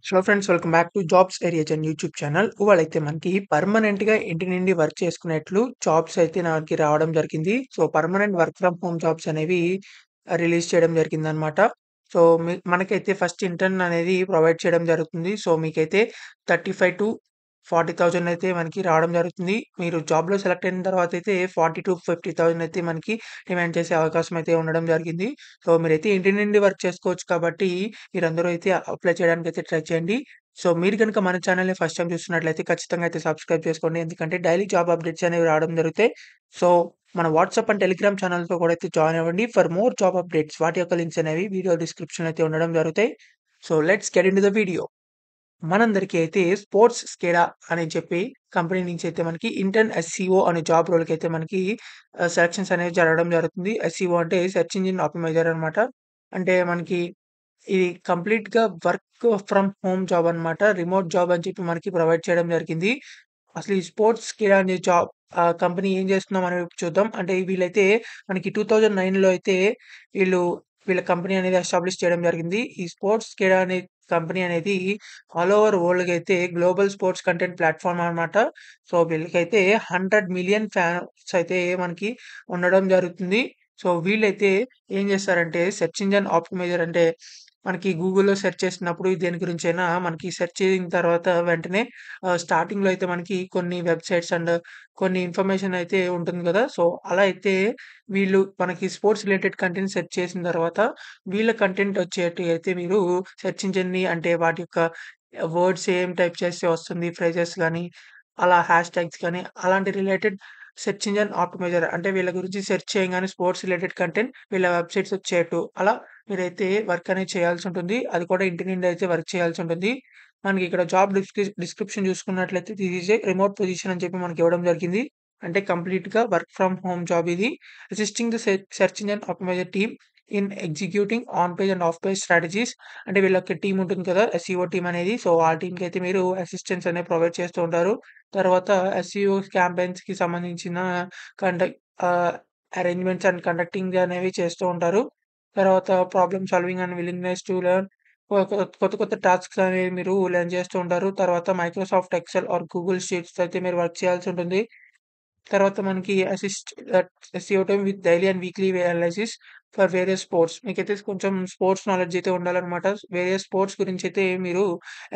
Hello friends, welcome back to jobs area జన్ YouTube channel. ఇవాళైతే మనకి పర్మనెంట్‌గా ఇంటి నుండి వర్క్ చేసుకునేట్లు జాబ్స్ అయితే మనకి రావడం జరిగింది. So, permanent work from home jobs అనేవి రిలీజ్ చేయడం జరిగిందనమాట. సో, మనకైతే ఫస్ట్ ఇంటర్న్ అనేది ప్రొవైడ్ చేయడం జరుగుతుంది. సో, మీకైతే 35,000-40,000 అయితే మనకి రావడం జరుగుతుంది. మీరు జాబ్‌లో సెలెక్ట్ అయిన తర్వాత అయితే 40,000-50,000 అయితే మనకి డిమాండ్ చేసే అవకాశం అయితే ఉండడం జరిగింది. సో, మీరైతే ఇంటి నుండి వర్క్ చేసుకోవచ్చు కాబట్టి మీరందరూ అయితే అప్లై చేయడానికైతే ట్రై చేయండి. సో, మీరు గనుక మన ఛానెల్‌ని ఫస్ట్ టైమ్ చూస్తున్నట్లయితే ఖచ్చితంగా అయితే సబ్స్క్రైబ్ చేసుకోండి. ఎందుకంటే డైలీ జాబ్ అప్డేట్స్ అనేవి రావడం జరుగుతాయి. సో, మన వాట్సాప్ అండ్ టెలిగ్రామ్ ఛానెల్‌తో కూడా అయితే జాయిన్ అవ్వండి. ఫర్ మోర్ జాబ్ అప్డేట్స్ వాటి యొక్క లింక్స్ అనేవి వీడియో డిస్క్రిప్షన్‌లో అయితే ఉండడం జరుగుతాయి. So, let's get into the video. మనందరికీ అయితే స్పోర్ట్స్ స్కేడా అని చెప్పి కంపెనీ నుంచి అయితే మనకి ఇంటర్న్ ఎస్‌సిఓ అనే జాబ్ రోల్‌కైతే మనకి సెలక్షన్స్ అనేవి జరగడం జరుగుతుంది. ఎస్‌సిఓ అంటే సెర్చ్ ఇంజిన్ ఆప్టిమైజర్ అనమాట. అంటే మనకి ఇది కంప్లీట్‌గా వర్క్ ఫ్రమ్ హోమ్ జాబ్ అన్నమాట. రిమోట్ జాబ్ అని చెప్పి మనకి ప్రొవైడ్ చేయడం జరిగింది. అసలు ఈ స్పోర్ట్స్ కిడా అనే జాబ్ కంపెనీ ఏం చేస్తుందో మనం ఇప్పుడు చూద్దాం. అంటే వీళ్ళైతే మనకి 2009లో అయితే వీళ్ళు వీళ్ళ కంపెనీ అనేది ఎస్టాబ్లిష్ చేయడం జరిగింది. ఈ స్పోర్ట్స్ కిడా అనే కంపెనీ అనేది ఆల్ ఓవర్ వరల్డ్‌గా అయితే గ్లోబల్ స్పోర్ట్స్ కంటెంట్ ప్లాట్‌ఫార్మ్ అన్నమాట. సో, వీళ్ళకైతే 100,000,000 ఫ్యాన్స్ అయితే మనకి ఉండడం జరుగుతుంది. సో, వీళ్ళైతే ఏం చేస్తారంటే సెర్చ్ ఇంజిన్ ఆప్టిమైజర్ అంటే మనకి గూగుల్‌లో సెర్చ్ చేసినప్పుడు దేని గురించైనా మనకి సెర్చ్ చేసిన తర్వాత వెంటనే స్టార్టింగ్‌లో అయితే మనకి కొన్ని వెబ్‌సైట్స్ అండ్ కొన్ని ఇన్ఫర్మేషన్ అయితే ఉంటుంది గదా! సో, అలా అయితే వీళ్ళు మనకి స్పోర్ట్స్ రిలేటెడ్ కంటెంట్ సెర్చ్ చేసిన తర్వాత వీళ్ళ కంటెంట్ వచ్చేటివి అయితే మీరు సెర్చ్ ఇంజిన్‌ని అంటే వాటి యొక్క వర్డ్స్ ఏం టైప్ చేస్తే వస్తుంది ఫ్రేజెస్ గాని, అలా హ్యాష్ ట్యాగ్స్ గాని అలాంటి రిలేటెడ్ సెర్చ్ ఇంజిన్ ఆప్టిమైజర్ అంటే వీళ్ళ గురించి సెర్చ్ చేయంగానే స్పోర్ట్స్ రిలేటెడ్ కంటెంట్ వీళ్ళ వెబ్‌సైట్స్ వచ్చేట్టు అలా మీరైతే వర్క్ అనేది చేయాల్సుంటుంది. అది కూడా ఇంటి నుండి అయితే వర్క్ చేయాల్సుంటుంది. మనకి ఇక్కడ జాబ్ డిస్క్రిప్షన్ చూసుకున్నట్లయితే this is a remote position అని చెప్పి మనకి ఇవ్వడం జరిగింది. అంటే కంప్లీట్‌గా వర్క్ ఫ్రమ్ హోమ్ జాబ్ ఇది. Assisting the search engine optimizer team in executing on page and off page strategies అంటే వీళ్ళకి టీమ్ ఉంటుంది కదా! ఎస్‌సిఓ టీమ్ అనేది. సో, ఆ టీమ్‌కైతే మీరు అసిస్టెన్స్ అనేవి ప్రొవైడ్ చేస్తూ ఉంటారు. తర్వాత ఎస్‌సిఓ క్యాంపెయిన్స్‌కి సంబంధించిన కండక్ట్ ఆహ్, అరేంజ్‌మెంట్స్ అండ్ కండక్టింగ్ అనేవి చేస్తూ ఉంటారు. తర్వాత problem solving and willingness to learn కొత్త కొత్త టాస్క్స్ అనేవి మీరు లెర్న్ చేస్తూ ఉంటారు. తర్వాత Microsoft Excel are Google sheets అయితే మీరు వర్క్ చేయాల్సి ఉంటుంది. తర్వాత మనకి SCO team with daily and weekly analysis for various sports. మీకైతే కొంచెం స్పోర్ట్స్ నాలెడ్జ్ అయితే ఉండాలనమాట. వేరియస్ స్పోర్ట్స్ గురించైతే మీరు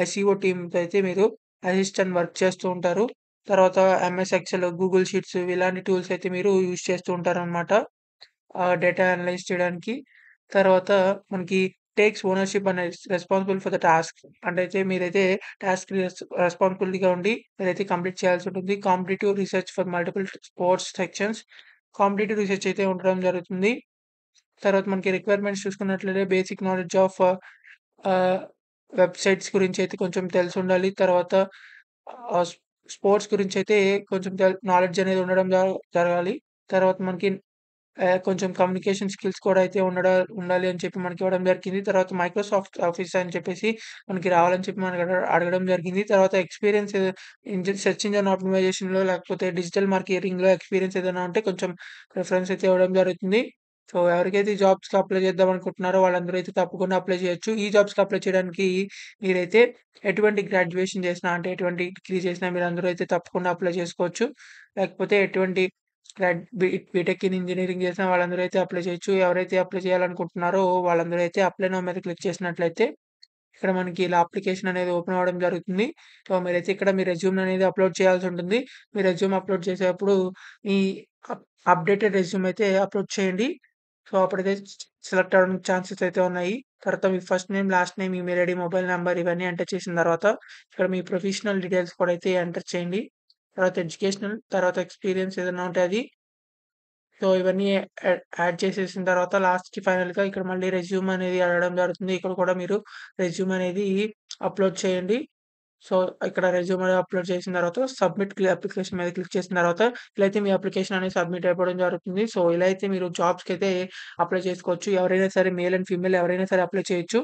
ఎస్‌సిఓ టీమ్‌తో అయితే మీరు అసిస్టెంట్ వర్క్ చేస్తూ ఉంటారు. తర్వాత ఎంఎస్ ఎక్సెల్, గూగుల్ షీట్స్ ఇలాంటి టూల్స్ అయితే మీరు యూజ్ చేస్తూ ఉంటారనమాట. డేటా అనలైజ్ చేయడానికి. తర్వాత మనకి takes ownership and responsible for the task. అంటే అయితే మీరైతే టాస్క్ రెస్పాన్సిబిలిటీగా ఉండి మీరైతే కంప్లీట్ చేయాల్సి ఉంటుంది. Competitive research for multiple sports sections. Competitive research అయితే ఉండడం జరుగుతుంది. తర్వాత మనకి రిక్వైర్మెంట్స్ చూసుకున్నట్లయితే బేసిక్ నాలెడ్జ్ ఆఫ్ ఆహ్, వెబ్‌సైట్స్ గురించైతే కొంచెం తెలిసుండాలి. తర్వాత ఆహ్, స్ స్పోర్ట్స్ గురించైతే కొంచెం నాలెడ్జ్ అనేది ఉండడం జరగాలి. తర్వాత మనకి కొంచెం కమ్యూనికేషన్ స్కిల్స్ కూడా అయితే ఉండాలి అని చెప్పి మనకి ఇవ్వడం జరిగింది. తర్వాత మైక్రోసాఫ్ట్ ఆఫీస్ అని చెప్పేసి మనకి రావాలని చెప్పి మనకి అడగడం జరిగింది. తర్వాత ఎక్స్‌పీరియన్స్ సెర్చ్ ఇంజిన్ ఆప్టిమైజేషన్‌లో లేకపోతే డిజిటల్ మార్కెటింగ్‌లో ఎక్స్‌పీరియన్స్ ఏదైనా ఉంటే కొంచెం రిఫరెన్స్ అయితే ఇవ్వడం జరుగుతుంది. సో, ఎవరికైతే ఈ జాబ్స్‌కి అప్లై చేద్దాం అనుకుంటున్నారో వాళ్ళందరూ అయితే తప్పకుండా అప్లై చేయొచ్చు. ఈ జాబ్స్‌కి అప్లై చేయడానికి మీరైతే ఎటువంటి గ్రాడ్యుయేషన్ చేసినా అంటే ఎటువంటి డిగ్రీ చేసినా మీరందరూ అయితే తప్పకుండా అప్లై చేసుకోవచ్చు. లేకపోతే ఎటువంటి బీటెక్ ఇన్ ఇంజినీరింగ్ చేసిన వాళ్ళందరూ అయితే అప్లై చేయొచ్చు. ఎవరైతే అప్లై చేయాలనుకుంటున్నారో వాళ్ళందరూ అయితే అప్లై నౌ మీద క్లిక్ చేసినట్లయితే ఇక్కడ మనకి ఇలా అప్లికేషన్ అనేది ఓపెన్ అవ్వడం జరుగుతుంది. సో, మీరైతే ఇక్కడ మీ రెజ్యూమ్ అనేది అప్‌లోడ్ చేయాల్సుంటుంది. మీ రెజ్యూమ్ అప్‌లోడ్ చేసేటప్పుడు మీ అప్ అప్‌డేటెడ్ రెజ్యూమ్ అయితే అప్‌లోడ్ చేయండి. సో, అప్పుడైతే సెలెక్ట్ అవ్వడానికి ఛాన్సెస్ అయితే ఉన్నాయి. తర్వాత మీ first name, last name, email ID, mobile number ఇవన్నీ ఎంటర్ చేసిన తర్వాత ఇక్కడ మీ ప్రొఫెషనల్ డీటెయిల్స్ కూడా అయితే ఎంటర్ చేయండి. తర్వాత ఎడ్యుకేషనల్, తర్వాత ఎక్స్‌పీరియన్స్ ఏదైనా ఉంటే అది. సో, ఇవన్నీ యాడ్ చేసేసిన తర్వాత లాస్ట్‌కి ఫైనల్‌గా ఇక్కడ మళ్ళీ రెజ్యూమ్ అనేది అడగడం జరుగుతుంది. ఇక్కడ కూడా మీరు రెజ్యూమ్ అనేది అప్‌లోడ్ చేయండి. సో, ఇక్కడ రెజ్యూమ్ అనేది అప్‌లోడ్ చేసిన తర్వాత సబ్మిట్ అప్లికేషన్ మీద క్లిక్ చేసిన తర్వాత ఇలా అయితే మీ అప్లికేషన్ అనేది సబ్మిట్ అయిపోవడం జరుగుతుంది. సో, ఇలా అయితే మీరు జాబ్స్‌కైతే అప్లై చేసుకోవచ్చు. ఎవరైనా సరే మేల్ అండ్ ఫీమేల్ ఎవరైనా సరే అప్లై చేయొచ్చు.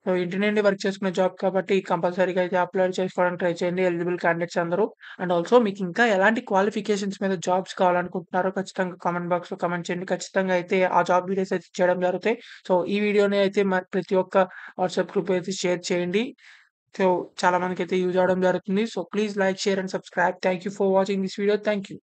సో, ఇంటి నుండి వర్క్ చేసుకునే జాబ్ కాబట్టి కంపల్సరీగా అయితే అప్లై చేసుకోవడానికి ట్రై చేయండి ఎలిజిబుల్ క్యాండిడేట్స్ అందరూ. అండ్ ఆల్సో మీకింకా ఎలాంటి క్వాలిఫికేషన్స్ మీద జాబ్స్ కావాలనుకుంటున్నారో ఖచ్చితంగా కామెంట్ బాక్స్‌లో కామెంట్ చేయండి. ఖచ్చితంగా అయితే ఆ జాబ్ వీడియోస్ అయితే చేయడం జరుగుతాయి. సో, ఈ వీడియోని అయితే ప్రతి ఒక్క వాట్సాప్ గ్రూప్ అయితే షేర్ చేయండి. సో, చాలా మందికైతే యూజ్ అవ్వడం జరుగుతుంది. So, please like, share and subscribe. Thank you for watching this video. Thank you.